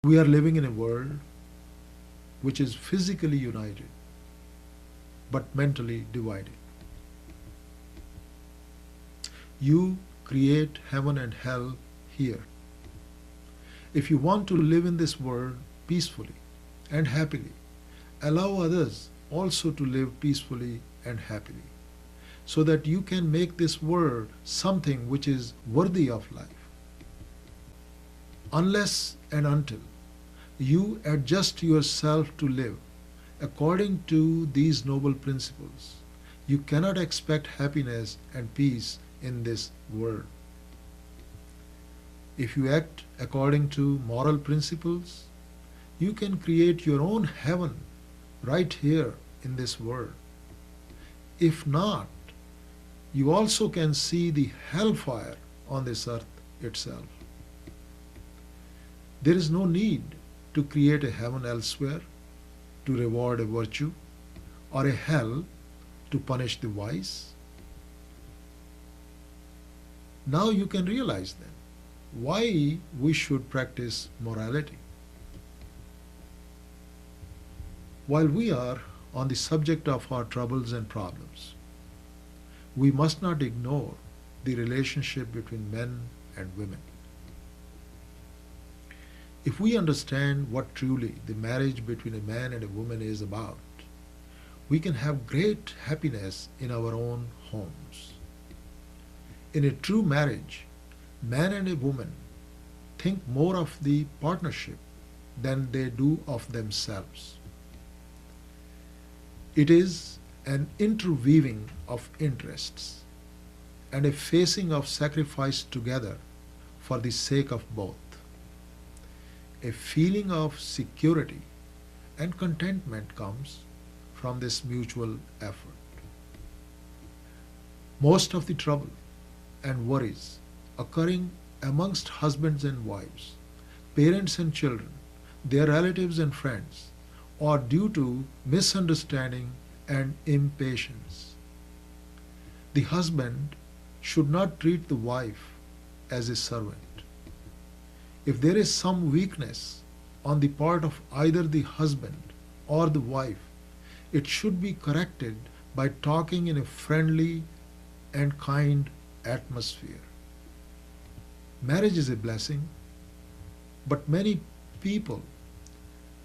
We are living in a world which is physically united but mentally divided. You create heaven and hell here. If you want to live in this world peacefully and happily, allow others also to live peacefully and happily, so that you can make this world something which is worthy of life. Unless and until you adjust yourself to live according to these noble principles, you cannot expect happiness and peace in this world. If you act according to moral principles, you can create your own heaven right here in this world. If not, you also can see the hellfire on this earth itself. There is no need to create a heaven elsewhere to reward a virtue, or a hell to punish the wise. Now you can realize then why we should practice morality. While we are on the subject of our troubles and problems, we must not ignore the relationship between men and women. If we understand what truly the marriage between a man and a woman is about, we can have great happiness in our own homes. In a true marriage, man and a woman think more of the partnership than they do of themselves. It is an interweaving of interests and a facing of sacrifice together for the sake of both. A feeling of security and contentment comes from this mutual effort. Most of the trouble and worries occurring amongst husbands and wives, parents and children, their relatives and friends, are due to misunderstanding and impatience. The husband should not treat the wife as a servant. If there is some weakness on the part of either the husband or the wife, it should be corrected by talking in a friendly and kind atmosphere. Marriage is a blessing, but many people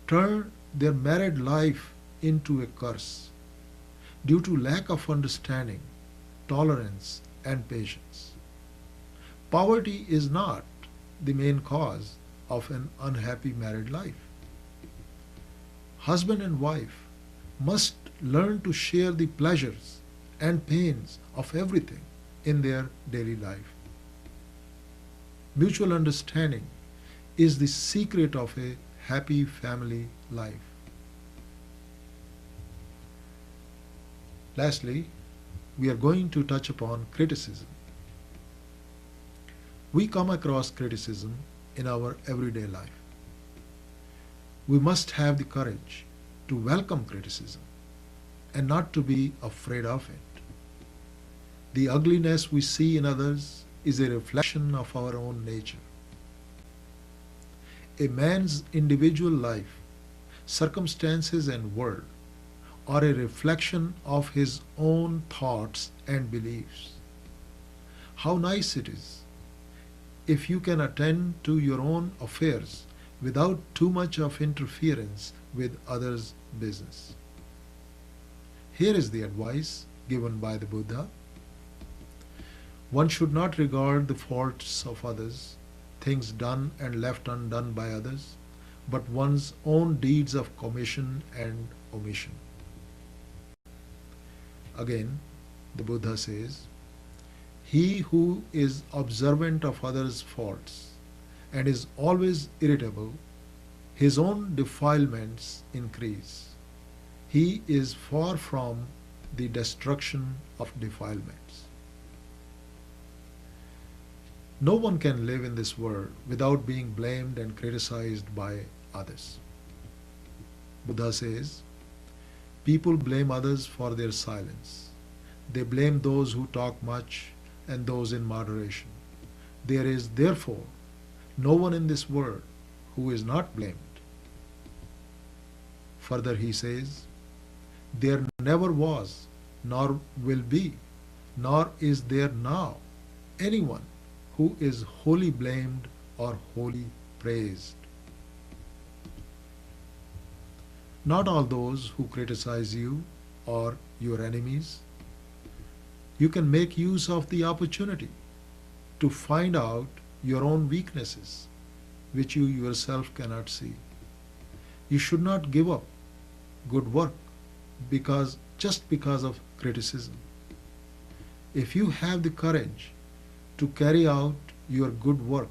turn their married life into a curse due to lack of understanding, tolerance, and patience. Poverty is not the main cause of an unhappy married life. Husband and wife must learn to share the pleasures and pains of everything in their daily life. Mutual understanding is the secret of a happy family life. Lastly, we are going to touch upon criticism. We come across criticism in our everyday life. We must have the courage to welcome criticism and not to be afraid of it. The ugliness we see in others is a reflection of our own nature. A man's individual life, circumstances, and world are a reflection of his own thoughts and beliefs. How nice it is if you can attend to your own affairs without too much of interference with others' business. Here is the advice given by the Buddha. One should not regard the faults of others, things done and left undone by others, but one's own deeds of commission and omission. Again, the Buddha says, he who is observant of others' faults and is always irritable, his own defilements increase. He is far from the destruction of defilements. No one can live in this world without being blamed and criticized by others. Buddha says, people blame others for their silence. They blame those who talk much and those in moderation. There is therefore no one in this world who is not blamed. Further, he says, there never was, nor will be, nor is there now anyone who is wholly blamed or wholly praised. Not all those who criticize you or your enemies. You can make use of the opportunity to find out your own weaknesses, which you yourself cannot see. You should not give up good work just because of criticism. If you have the courage to carry out your good work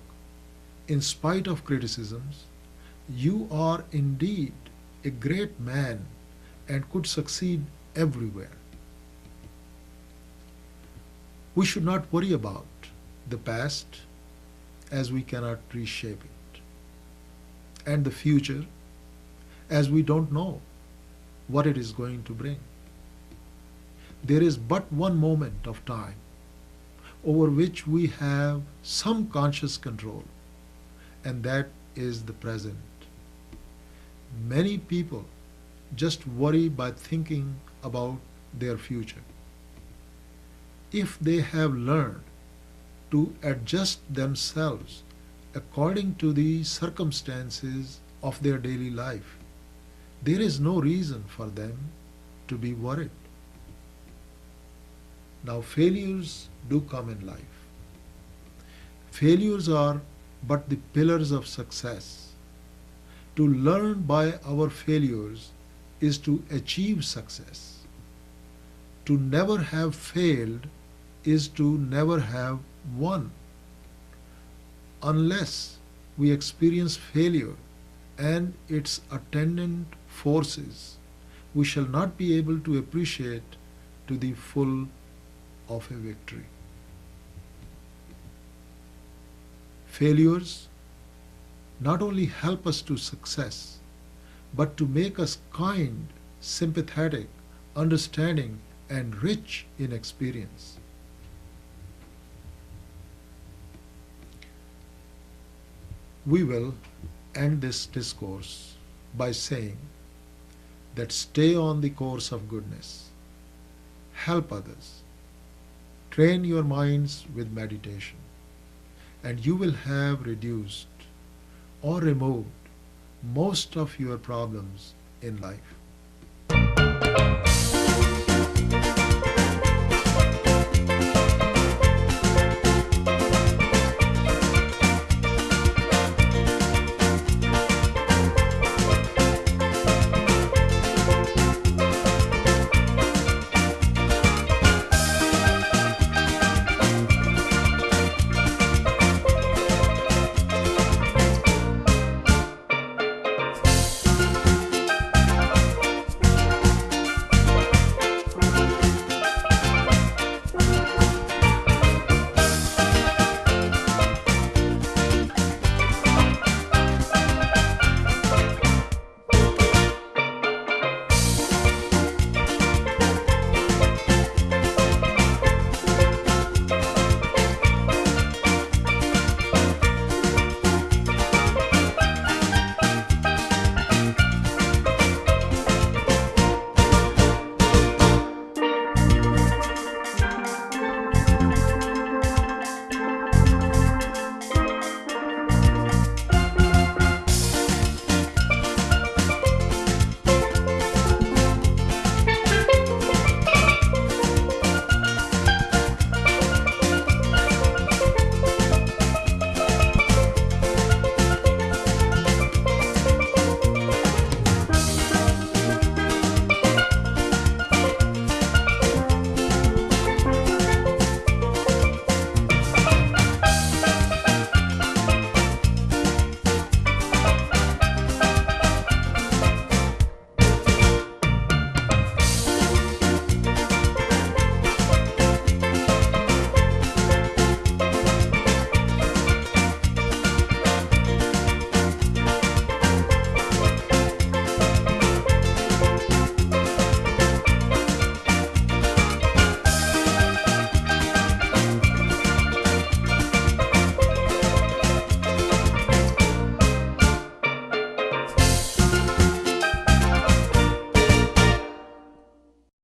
in spite of criticisms, you are indeed a great man and could succeed everywhere. We should not worry about the past as we cannot reshape it, and the future as we don't know what it is going to bring. There is but one moment of time over which we have some conscious control, and that is the present. Many people just worry by thinking about their future. If they have learned to adjust themselves according to the circumstances of their daily life, there is no reason for them to be worried. Now, failures do come in life. Failures are but the pillars of success. To learn by our failures is to achieve success. To never have failed is to never have won. Unless we experience failure and its attendant forces, we shall not be able to appreciate to the full of a victory. Failures not only help us to success, but to make us kind, sympathetic, understanding, and rich in experience. We will end this discourse by saying that stay on the course of goodness, help others, train your minds with meditation, and you will have reduced or removed most of your problems in life.